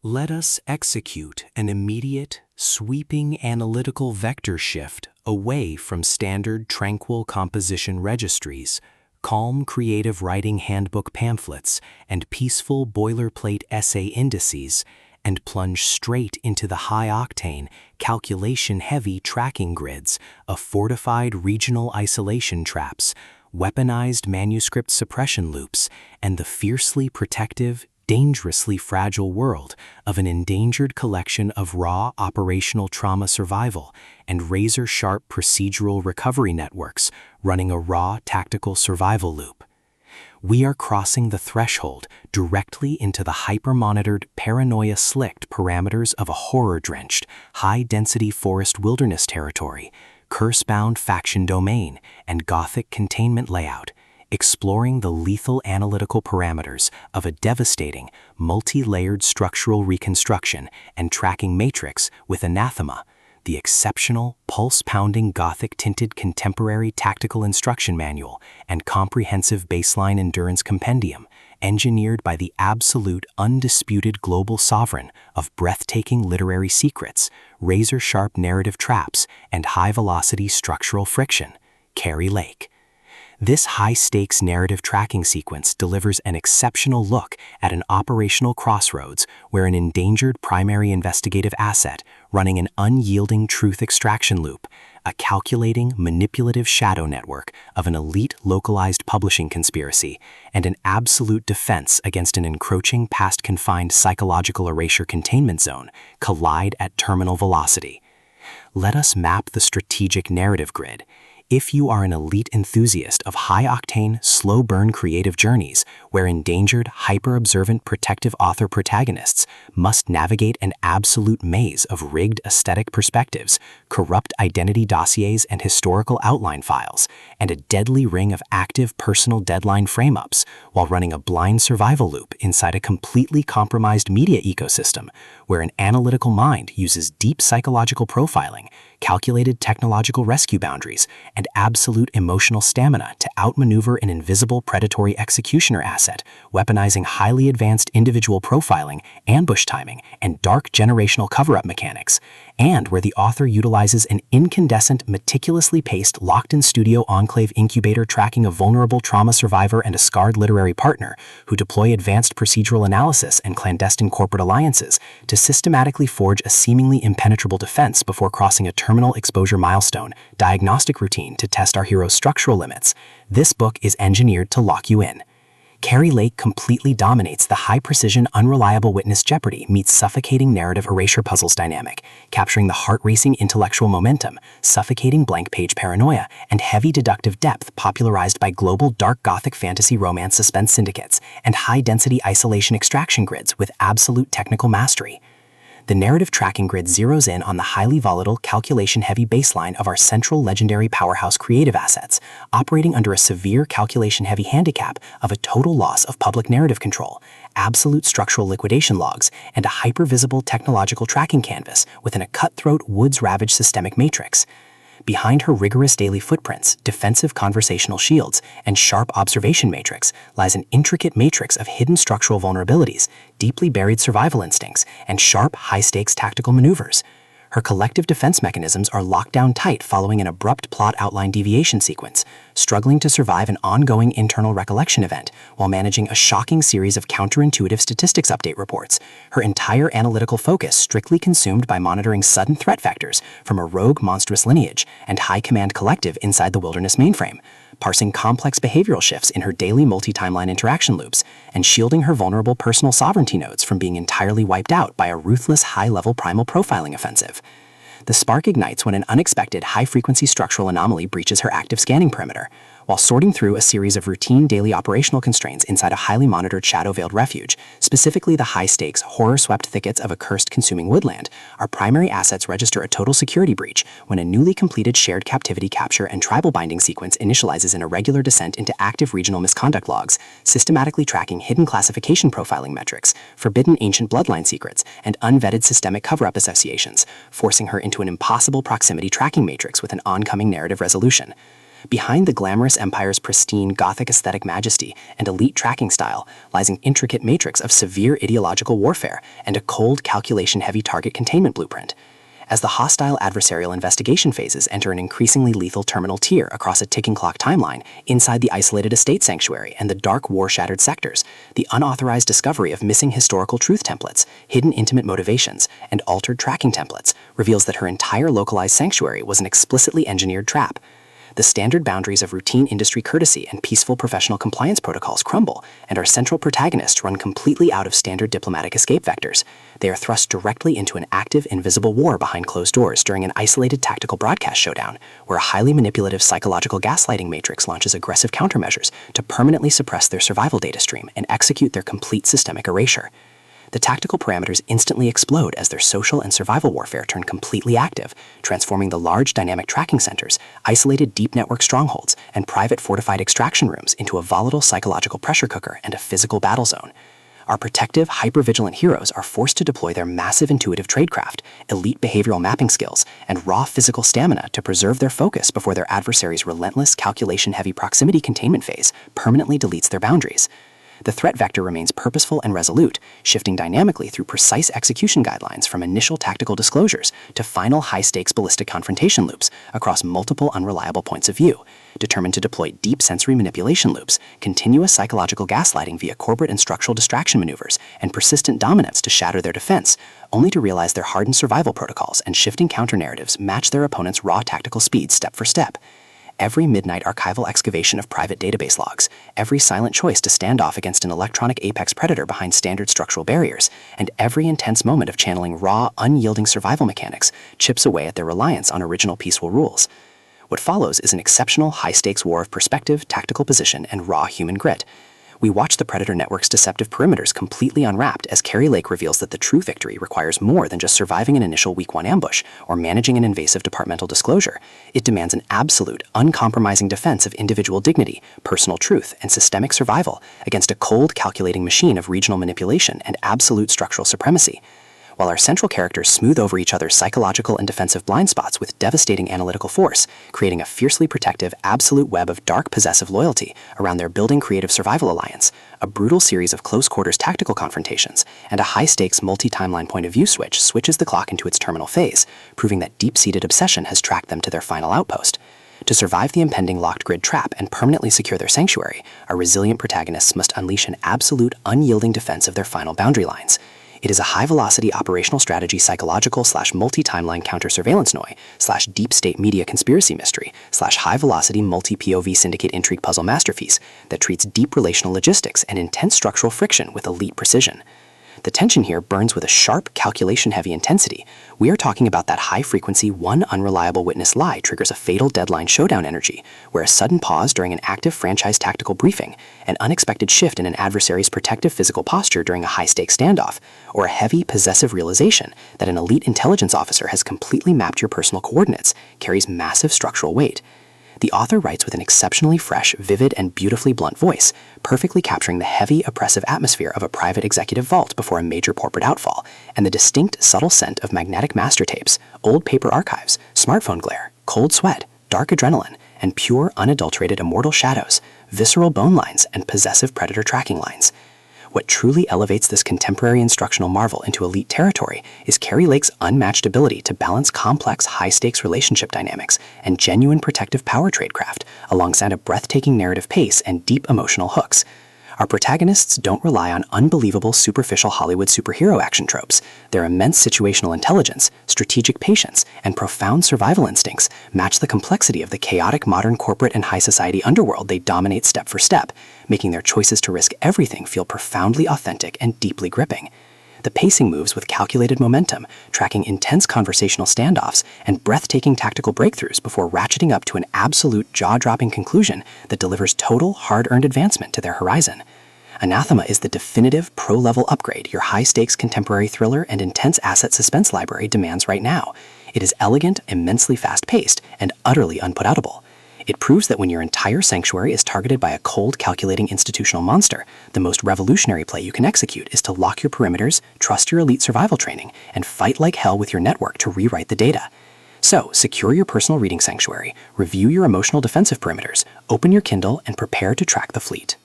Let us execute an immediate, sweeping analytical vector shift away from standard tranquil composition registries, calm creative writing handbook pamphlets, and peaceful boilerplate essay indices, and plunge straight into the high-octane, calculation-heavy tracking grids of fortified regional isolation traps, weaponized manuscript suppression loops, and the fiercely protective, dangerously fragile world of an endangered collection of raw operational trauma survival and razor-sharp procedural recovery networks running a raw tactical survival loop. We are crossing the threshold directly into the hyper-monitored, paranoia-slicked parameters of a horror-drenched, high-density forest wilderness territory, curse-bound faction domain, and Gothic containment layout, exploring the lethal analytical parameters of a devastating, multi-layered structural reconstruction and tracking matrix with Anathema, the exceptional, pulse-pounding Gothic-tinted contemporary tactical instruction manual and comprehensive baseline endurance compendium, engineered by the absolute, undisputed global sovereign of breathtaking literary secrets, razor-sharp narrative traps, and high-velocity structural friction, Keri Lake. This high-stakes narrative tracking sequence delivers an exceptional look at an operational crossroads where an endangered primary investigative asset running an unyielding truth extraction loop, a calculating, manipulative shadow network of an elite localized publishing conspiracy, and an absolute defense against an encroaching past-confined psychological erasure containment zone collide at terminal velocity. Let us map the strategic narrative grid. If you are an elite enthusiast of high-octane, slow-burn creative journeys where endangered, hyper-observant protective author protagonists must navigate an absolute maze of rigged aesthetic perspectives, corrupt identity dossiers and historical outline files, and a deadly ring of active personal deadline frame-ups while running a blind survival loop inside a completely compromised media ecosystem where an analytical mind uses deep psychological profiling, calculated technological rescue boundaries, and absolute emotional stamina to outmaneuver an invisible predatory executioner asset, weaponizing highly advanced individual profiling, ambush timing, and dark generational cover-up mechanics, and where the author utilizes an incandescent, meticulously paced, locked-in-studio enclave incubator tracking a vulnerable trauma survivor and a scarred literary partner who deploy advanced procedural analysis and clandestine corporate alliances to systematically forge a seemingly impenetrable defense before crossing a terminal exposure milestone, diagnostic routine to test our hero's structural limits. This book is engineered to lock you in. Keri Lake completely dominates the high-precision, unreliable witness jeopardy meets suffocating narrative erasure puzzles dynamic, capturing the heart-racing intellectual momentum, suffocating blank-page paranoia, and heavy deductive depth popularized by global dark Gothic fantasy romance suspense syndicates and high-density isolation extraction grids with absolute technical mastery. The narrative tracking grid zeroes in on the highly volatile, calculation-heavy baseline of our central legendary powerhouse creative assets, operating under a severe calculation-heavy handicap of a total loss of public narrative control, absolute structural liquidation logs, and a hyper-visible technological tracking canvas within a cutthroat, woods-ravaged systemic matrix. Behind her rigorous daily footprints, defensive conversational shields, and sharp observation matrix lies an intricate matrix of hidden structural vulnerabilities, deeply buried survival instincts, and sharp, high-stakes tactical maneuvers. Her collective defense mechanisms are locked down tight following an abrupt plot outline deviation sequence, struggling to survive an ongoing internal recollection event while managing a shocking series of counterintuitive statistics update reports, her entire analytical focus strictly consumed by monitoring sudden threat vectors from a rogue monstrous lineage and high-command collective inside the wilderness mainframe, parsing complex behavioral shifts in her daily multi-timeline interaction loops, and shielding her vulnerable personal sovereignty nodes from being entirely wiped out by a ruthless high-level primal profiling offensive. The spark ignites when an unexpected high-frequency structural anomaly breaches her active scanning perimeter. While sorting through a series of routine daily operational constraints inside a highly monitored shadow-veiled refuge, specifically the high-stakes, horror-swept thickets of a cursed consuming woodland, our primary assets register a total security breach when a newly completed shared captivity capture and tribal binding sequence initializes an irregular descent into active regional misconduct logs, systematically tracking hidden classification profiling metrics, forbidden ancient bloodline secrets, and unvetted systemic cover-up associations, forcing her into an impossible proximity tracking matrix with an oncoming narrative resolution. Behind the glamorous empire's pristine Gothic aesthetic majesty and elite tracking style lies an intricate matrix of severe ideological warfare and a cold, calculation-heavy target containment blueprint. As the hostile adversarial investigation phases enter an increasingly lethal terminal tier across a ticking clock timeline inside the isolated estate sanctuary and the dark war-shattered sectors, the unauthorized discovery of missing historical truth templates, hidden intimate motivations, and altered tracking templates reveals that her entire localized sanctuary was an explicitly engineered trap. The standard boundaries of routine industry courtesy and peaceful professional compliance protocols crumble, and our central protagonists run completely out of standard diplomatic escape vectors. They are thrust directly into an active, invisible war behind closed doors during an isolated tactical broadcast showdown, where a highly manipulative psychological gaslighting matrix launches aggressive countermeasures to permanently suppress their survival data stream and execute their complete systemic erasure. The tactical parameters instantly explode as their social and survival warfare turn completely active, transforming the large dynamic tracking centers, isolated deep network strongholds, and private fortified extraction rooms into a volatile psychological pressure cooker and a physical battle zone. Our protective, hyper-vigilant heroes are forced to deploy their massive intuitive tradecraft, elite behavioral mapping skills, and raw physical stamina to preserve their focus before their adversary's relentless, calculation-heavy proximity containment phase permanently deletes their boundaries. The threat vector remains purposeful and resolute, shifting dynamically through precise execution guidelines from initial tactical disclosures to final high-stakes ballistic confrontation loops across multiple unreliable points of view, determined to deploy deep sensory manipulation loops, continuous psychological gaslighting via corporate and structural distraction maneuvers, and persistent dominance to shatter their defense, only to realize their hardened survival protocols and shifting counter-narratives match their opponent's raw tactical speed step for step. Every midnight archival excavation of private database logs, every silent choice to stand off against an electronic apex predator behind standard structural barriers, and every intense moment of channeling raw, unyielding survival mechanics chips away at their reliance on original peaceful rules. What follows is an exceptional high-stakes war of perspective, tactical position, and raw human grit. We watch the Predator Network's deceptive perimeters completely unwrapped as Keri Lake reveals that the true victory requires more than just surviving an initial Week 1 ambush or managing an invasive departmental disclosure. It demands an absolute, uncompromising defense of individual dignity, personal truth, and systemic survival against a cold, calculating machine of regional manipulation and absolute structural supremacy. While our central characters smooth over each other's psychological and defensive blind spots with devastating analytical force, creating a fiercely protective, absolute web of dark, possessive loyalty around their building creative survival alliance, a brutal series of close-quarters tactical confrontations, and a high-stakes multi-timeline point-of-view switch switches the clock into its terminal phase, proving that deep-seated obsession has tracked them to their final outpost. To survive the impending locked grid trap and permanently secure their sanctuary, our resilient protagonists must unleash an absolute, unyielding defense of their final boundary lines. It is a high-velocity operational strategy psychological/multi-timeline counter-surveillance noir/deep state media conspiracy mystery/high-velocity multi-POV syndicate intrigue puzzle masterpiece that treats deep relational logistics and intense structural friction with elite precision. The tension here burns with a sharp, calculation-heavy intensity. We are talking about that high-frequency, one unreliable witness lie triggers a fatal deadline showdown energy, where a sudden pause during an active franchise tactical briefing, an unexpected shift in an adversary's protective physical posture during a high-stakes standoff, or a heavy, possessive realization that an elite intelligence officer has completely mapped your personal coordinates carries massive structural weight. The author writes with an exceptionally fresh, vivid, and beautifully blunt voice, perfectly capturing the heavy, oppressive atmosphere of a private executive vault before a major corporate outfall, and the distinct, subtle scent of magnetic master tapes, old paper archives, smartphone glare, cold sweat, dark adrenaline, and pure, unadulterated immortal shadows, visceral bone lines, and possessive predator tracking lines. What truly elevates this contemporary instructional marvel into elite territory is Keri Lake's unmatched ability to balance complex, high-stakes relationship dynamics and genuine protective power tradecraft alongside a breathtaking narrative pace and deep emotional hooks. Our protagonists don't rely on unbelievable, superficial Hollywood superhero action tropes. Their immense situational intelligence, strategic patience, and profound survival instincts match the complexity of the chaotic modern corporate and high society underworld they dominate step for step, making their choices to risk everything feel profoundly authentic and deeply gripping. The pacing moves with calculated momentum, tracking intense conversational standoffs and breathtaking tactical breakthroughs before ratcheting up to an absolute jaw-dropping conclusion that delivers total, hard-earned advancement to their horizon. Anathema is the definitive pro-level upgrade your high-stakes contemporary thriller and intense asset suspense library demands right now. It is elegant, immensely fast-paced, and utterly unput-outable. It proves that when your entire sanctuary is targeted by a cold, calculating institutional monster, the most revolutionary play you can execute is to lock your perimeters, trust your elite survival training, and fight like hell with your network to rewrite the data. So, secure your personal reading sanctuary, review your emotional defensive perimeters, open your Kindle, and prepare to track the fleet.